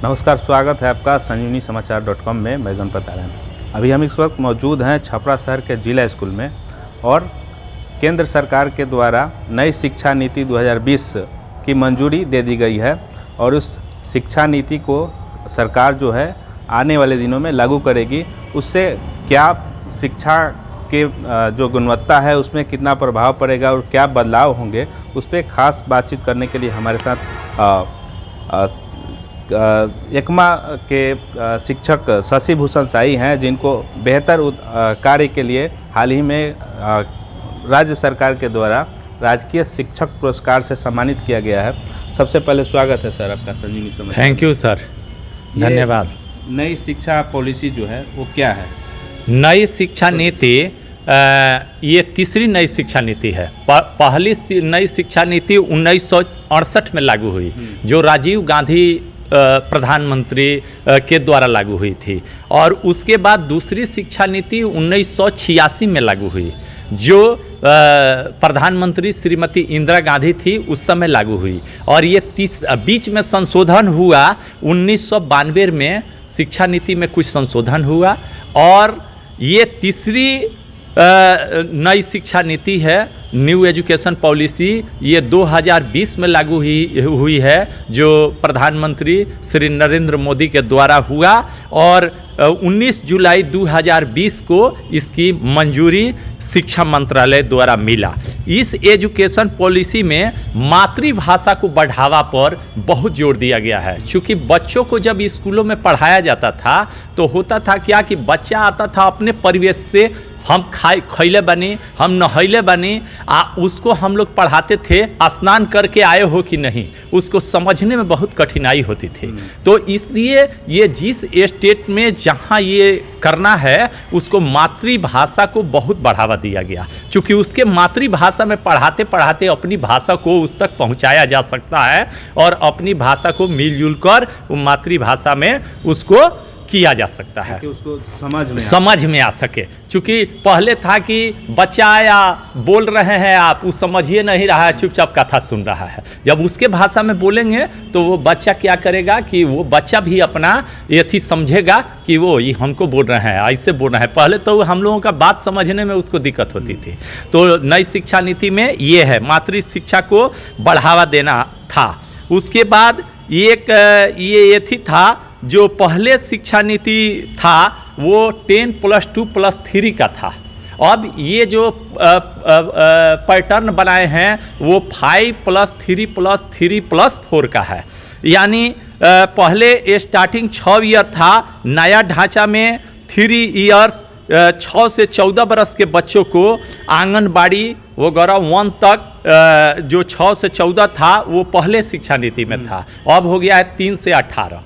नमस्कार, स्वागत है आपका संजीवनी समाचार.com में। मैं गणपत नारायण। अभी हम इस वक्त मौजूद हैं छपरा शहर के जिला स्कूल में और केंद्र सरकार के द्वारा नई शिक्षा नीति 2020 की मंजूरी दे दी गई है और उस शिक्षा नीति को सरकार जो है आने वाले दिनों में लागू करेगी। उससे क्या शिक्षा के जो गुणवत्ता है उसमें कितना प्रभाव पड़ेगा और क्या बदलाव होंगे, उस पर खास बातचीत करने के लिए हमारे साथ एकमा के शिक्षक शशि भूषण साई हैं, जिनको बेहतर कार्य के लिए हाल ही में राज्य सरकार के द्वारा राजकीय शिक्षक पुरस्कार से सम्मानित किया गया है। सबसे पहले स्वागत है सर आपका संजीवनी समाचार। थैंक यू सर, धन्यवाद। नई शिक्षा पॉलिसी जो है वो क्या है? नई शिक्षा नीति ये तीसरी नई शिक्षा नीति है। पहली नई शिक्षा नीति 1968 में लागू हुई, जो राजीव गांधी प्रधानमंत्री के द्वारा लागू हुई थी, और उसके बाद दूसरी शिक्षा नीति 1986 में लागू हुई, जो प्रधानमंत्री श्रीमती इंदिरा गांधी थी उस समय लागू हुई, और ये बीच में संशोधन हुआ। 1992 में शिक्षा नीति में कुछ संशोधन हुआ और ये तीसरी नई शिक्षा नीति है, न्यू एजुकेशन पॉलिसी। ये 2020 में लागू हुई है, जो प्रधानमंत्री श्री नरेंद्र मोदी के द्वारा हुआ, और 19 जुलाई 2020 को इसकी मंजूरी शिक्षा मंत्रालय द्वारा मिला। इस एजुकेशन पॉलिसी में मातृभाषा को बढ़ावा पर बहुत जोर दिया गया है। क्योंकि बच्चों को जब स्कूलों में पढ़ाया जाता था तो होता था क्या कि बच्चा आता था अपने परिवेश से, हम खैले बनी, हम नहैले बनी, उसको हम लोग पढ़ाते थे स्नान करके आए हो कि नहीं, उसको समझने में बहुत कठिनाई होती थी। तो इसलिए ये जिस स्टेट में जहाँ ये करना है उसको मातृभाषा को बहुत बढ़ावा दिया गया, क्योंकि उसके मातृभाषा में पढ़ाते पढ़ाते अपनी भाषा को उस तक पहुँचाया जा सकता है और अपनी भाषा को मिलजुल कर मातृभाषा में उसको किया जा सकता है कि उसको समझ में आ सके। क्योंकि पहले था कि बच्चा आया, बोल रहे हैं आप, वो समझिए नहीं रहा है, चुपचाप कथा सुन रहा है। जब उसके भाषा में बोलेंगे तो वो बच्चा क्या करेगा कि वो बच्चा भी अपना ये समझेगा कि वो ये हमको बोल रहे हैं, ऐसे बोल रहे हैं। पहले तो हम लोगों का बात समझने में उसको दिक्कत होती थी। तो नई शिक्षा नीति में ये है, मातृ शिक्षा को बढ़ावा देना था। उसके बाद ये थी था, जो पहले शिक्षा नीति था वो 10+2+3 का था। अब ये जो पैटर्न बनाए हैं वो 5+3+3+4 का है। यानी पहले स्टार्टिंग 6 ईयर था, नया ढांचा में 3 ईयर्स 6 से 14 बरस के बच्चों को आंगनबाड़ी वगैरह 1 तक, जो 6 से 14 था वो पहले शिक्षा नीति में था। अब हो गया है 3 से 18।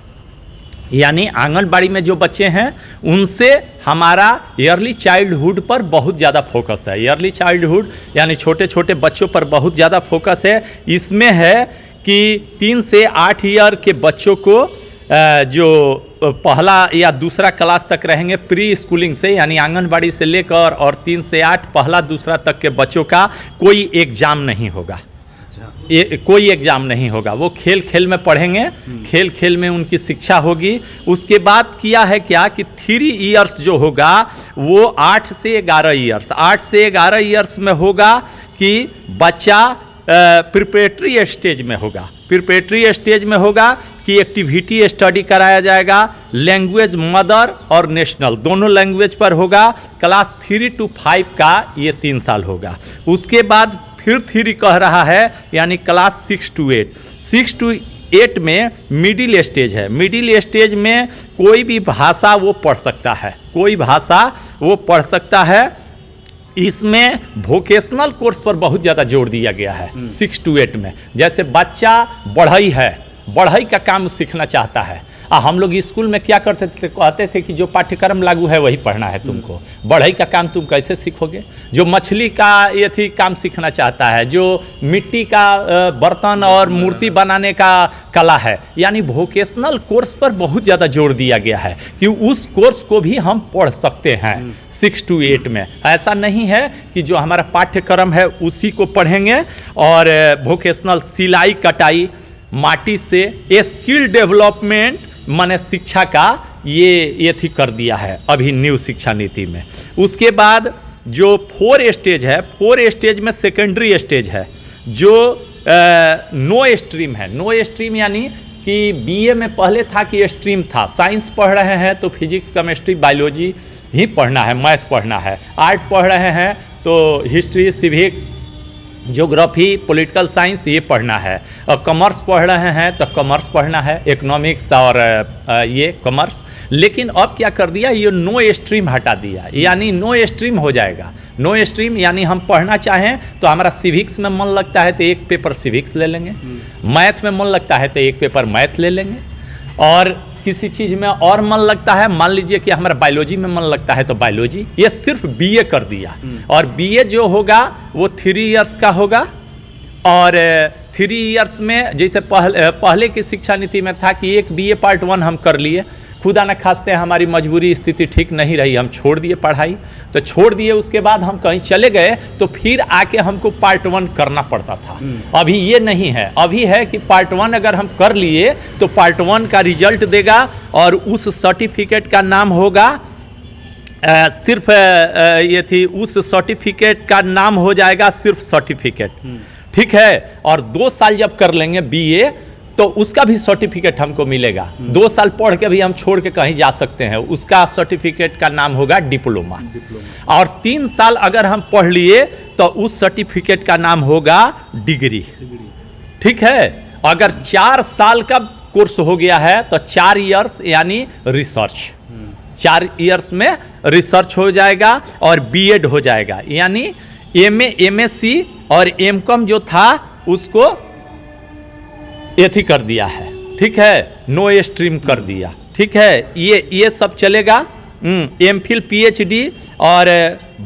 यानी आंगनबाड़ी में जो बच्चे हैं उनसे हमारा ईयरली चाइल्डहुड पर बहुत ज़्यादा फोकस है। ईयरली चाइल्डहुड यानी छोटे छोटे बच्चों पर बहुत ज़्यादा फोकस है। इसमें है कि 3 से 8 ईयर के बच्चों को जो पहला या दूसरा क्लास तक रहेंगे प्री स्कूलिंग से, यानी आंगनबाड़ी से लेकर, और 3 से 8 पहला दूसरा तक के बच्चों का कोई एग्ज़ाम नहीं होगा। कोई एग्ज़ाम नहीं होगा, वो खेल खेल में पढ़ेंगे, खेल खेल में उनकी शिक्षा होगी। उसके बाद किया है क्या कि 3 ईयर्स जो होगा वो 8 से 11 ईयर्स, 8 से 11 ईयर्स में होगा कि बच्चा प्रिपरेटरी स्टेज में होगा। प्रिपरेटरी स्टेज में होगा कि एक्टिविटी स्टडी कराया जाएगा, लैंग्वेज मदर और नेशनल दोनों लैंग्वेज पर होगा। क्लास 3 to 5 का ये 3 साल होगा। उसके बाद फिर 3 कह रहा है, यानी क्लास 6 to 8। 6 to 8 में मिडिल स्टेज है। मिडिल स्टेज में कोई भी भाषा वो पढ़ सकता है, कोई भाषा वो पढ़ सकता है। इसमें वोकेशनल कोर्स पर बहुत ज़्यादा जोर दिया गया है 6 to 8 में। जैसे बच्चा बढ़ई है, बढ़ई का काम सीखना चाहता है, हम लोग स्कूल में क्या करते थे, कहते थे कि जो पाठ्यक्रम लागू है वही पढ़ना है तुमको, बढ़ई का काम तुम कैसे सीखोगे। जो मछली का ये थी काम सीखना चाहता है, जो मिट्टी का बर्तन और मूर्ति बनाने का कला है, यानी वोकेशनल कोर्स पर बहुत ज़्यादा जोर दिया गया है कि उस कोर्स को भी हम पढ़ सकते हैं 6 to 8 में। ऐसा नहीं है कि जो हमारा पाठ्यक्रम है उसी को पढ़ेंगे। और वोकेशनल सिलाई कटाई, माटी से स्किल डेवलपमेंट, माने शिक्षा का ये थी कर दिया है अभी न्यू शिक्षा नीति में। उसके बाद जो 4 स्टेज है, 4 स्टेज में सेकेंडरी स्टेज है जो नो स्ट्रीम है। नो स्ट्रीम यानी कि बीए में पहले था कि स्ट्रीम था, साइंस पढ़ रहे हैं तो फिजिक्स केमिस्ट्री बायोलॉजी ही पढ़ना है, मैथ पढ़ना है। आर्ट पढ़ रहे हैं तो history civics geography political science ये पढ़ना है। और कॉमर्स पढ़ रहे हैं तो कॉमर्स पढ़ना है, इकोनॉमिक्स और ये कॉमर्स। लेकिन अब क्या कर दिया, ये नो स्ट्रीम हटा दिया, यानी नो स्ट्रीम हो जाएगा। नो स्ट्रीम यानी हम पढ़ना चाहें तो हमारा सिविक्स में मन लगता है तो एक पेपर सिविक्स ले लेंगे, मैथ में मन लगता है तो एक पेपर मैथ ले लेंगे, और किसी चीज़ में और मन लगता है, मान लीजिए कि हमारा बायोलॉजी में मन लगता है तो बायोलॉजी। ये सिर्फ बीए कर दिया। और बीए जो होगा वो 3 इयर्स का होगा। और 3 इयर्स में जैसे पहले की शिक्षा नीति में था कि एक बीए पार्ट 1 हम कर लिए, खुदा न खास्ते हमारी मजबूरी स्थिति ठीक नहीं रही, हम छोड़ दिए पढ़ाई, तो छोड़ दिए, उसके बाद हम कहीं चले गए तो फिर आके हमको पार्ट 1 करना पड़ता था। अभी ये नहीं है, अभी है कि पार्ट 1 अगर हम कर लिए तो पार्ट 1 का रिजल्ट देगा और उस सर्टिफिकेट का नाम होगा सिर्फ ये थी, उस सर्टिफिकेट का नाम हो जाएगा सिर्फ सर्टिफिकेट, ठीक है। और 2 साल जब कर लेंगे बीए तो उसका भी सर्टिफिकेट हमको मिलेगा। 2 साल पढ़ के भी हम छोड़ के कहीं जा सकते हैं, उसका सर्टिफिकेट का नाम होगा डिप्लोमा। और 3 साल अगर हम पढ़ लिए तो उस सर्टिफिकेट का नाम होगा डिग्री, ठीक है। अगर 4 साल का कोर्स हो गया है तो 4 इयर्स यानी रिसर्च, 4 इयर्स में रिसर्च हो जाएगा और बीएड हो जाएगा, यानी एमए एमएससी और एमकॉम जो था उसको एथी कर दिया है, ठीक है, नो स्ट्रीम कर दिया, ठीक है। ये सब चलेगा। एमफिल पीएचडी और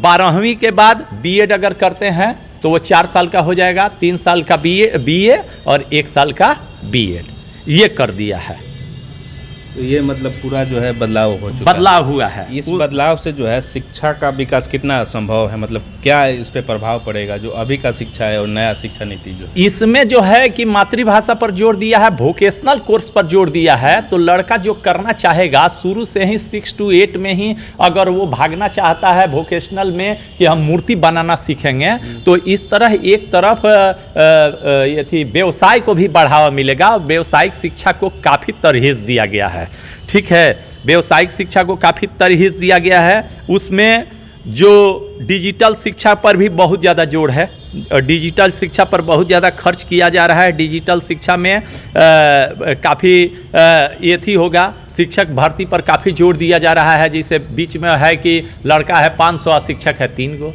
12वीं के बाद बीएड अगर करते हैं तो वो 4 साल का हो जाएगा, 3 साल का बीए और 1 साल का बीएड, ये कर दिया है। तो ये मतलब पूरा जो है बदलाव हो चुका है, बदलाव हुआ है। इस बदलाव से जो है शिक्षा का विकास कितना संभव है, मतलब क्या इस पे प्रभाव पड़ेगा जो अभी का शिक्षा है और नया शिक्षा नीति जो है? इसमें जो है कि मातृभाषा पर जोर दिया है, वोकेशनल कोर्स पर जोर दिया है। तो लड़का जो करना चाहेगा शुरू से ही 6 to 8 में ही अगर वो भागना चाहता है वोकेशनल में कि हम मूर्ति बनाना सीखेंगे, तो इस तरह एक तरफ ये थी व्यवसाय को भी बढ़ावा मिलेगा। व्यवसायिक शिक्षा को काफ़ी तरहीज दिया गया है, ठीक है, व्यवसायिक शिक्षा को काफ़ी तरहीज दिया गया है। उसमें जो डिजिटल शिक्षा पर भी बहुत ज़्यादा जोर है, डिजिटल शिक्षा पर बहुत ज़्यादा खर्च किया जा रहा है। डिजिटल शिक्षा में काफ़ी ये थी होगा, शिक्षक भर्ती पर काफ़ी जोर दिया जा रहा है। जैसे बीच में है कि लड़का है 500, शिक्षक है 3 गो।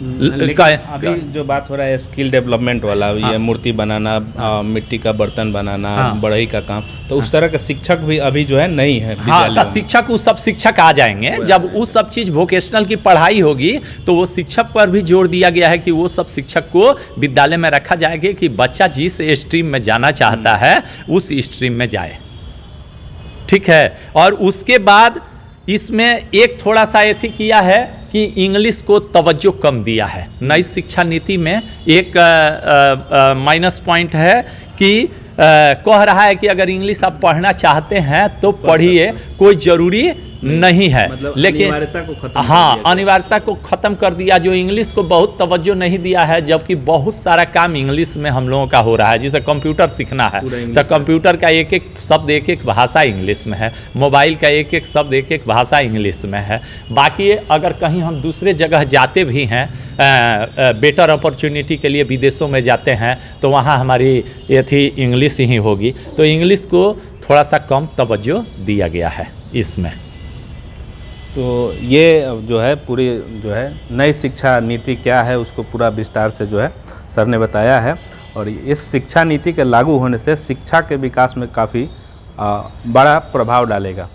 अभी जो बात हो रहा है स्किल डेवलपमेंट वाला, ये मूर्ति बनाना, मिट्टी का बर्तन बनाना, बढ़ई का काम, तो उस तरह का शिक्षक भी अभी जो है नहीं है। तो शिक्षक, उस सब शिक्षक आ जाएंगे जब उस सब चीज़ वोकेशनल की पढ़ाई होगी, तो वो शिक्षक पर भी जोर दिया गया है कि वो सब शिक्षक को विद्यालय में रखा जाएगा कि बच्चा जिस स्ट्रीम में जाना चाहता है उस स्ट्रीम में जाए, ठीक है। और उसके बाद इसमें एक थोड़ा सा ये किया है कि इंग्लिश को तवज्जो कम दिया है। नई शिक्षा नीति में एक माइनस पॉइंट है कि कह रहा है कि अगर इंग्लिश आप पढ़ना चाहते हैं तो पढ़िए, कोई ज़रूरी नहीं है, मतलब लेकिन अनिवार्यता को खत्म अनिवार्यता को ख़त्म कर दिया। जो इंग्लिश को बहुत तवज्जो नहीं दिया है, जबकि बहुत सारा काम इंग्लिश में हम लोगों का हो रहा है। जैसे कंप्यूटर सीखना है तो कंप्यूटर का एक एक शब्द एक एक भाषा इंग्लिश में है, मोबाइल का एक एक शब्द एक एक भाषा इंग्लिश में है। बाकी अगर कहीं हम दूसरे जगह जाते भी हैं, बेटर अपॉर्चुनिटी के लिए विदेशों में जाते हैं, तो वहाँ हमारी ये थी इंग्लिश ही होगी। तो इंग्लिश को थोड़ा सा कम तवज्जो दिया गया है इसमें। तो ये जो है पूरी जो है नई शिक्षा नीति क्या है उसको पूरा विस्तार से जो है सर ने बताया है। और इस शिक्षा नीति के लागू होने से शिक्षा के विकास में काफ़ी बड़ा प्रभाव डालेगा।